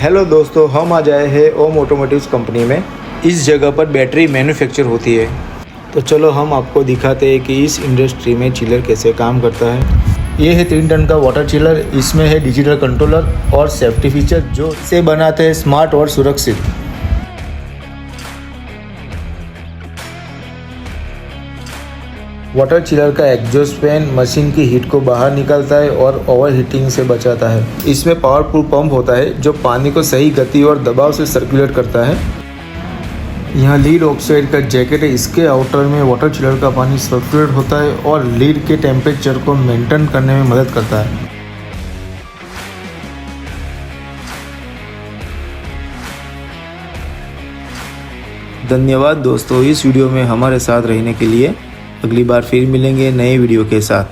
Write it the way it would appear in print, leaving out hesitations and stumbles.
Hello दोस्तों, हम आज आए हैं ओम ऑटोमोटिव्स कंपनी में। इस जगह पर बैटरी मैन्युफैक्चर होती है। तो चलो हम आपको दिखाते हैं कि इस इंडस्ट्री में चिलर कैसे काम करता है। ये है 3 टन का वाटर चिलर। इसमें है डिजिटल कंट्रोलर और सेफ्टी फीचर जो इसे बनाते हैं स्मार्ट और सुरक्षित। वाटर चिलर का एग्जॉस्ट फैन मशीन की हीट को बाहर निकालता है और ओवर हीटिंग से बचाता है। इसमें पावरफुल पंप होता है जो पानी को सही गति और दबाव से सर्कुलेट करता है। यहाँ लीड ऑक्साइड का जैकेट है। इसके आउटर में वाटर चिलर का पानी सर्कुलेट होता है और लीड के टेम्परेचर को मेंटेन करने में मदद करता है। धन्यवाद दोस्तों, इस वीडियो में हमारे साथ रहने के लिए। अगली बार फिर मिलेंगे नए वीडियो के साथ।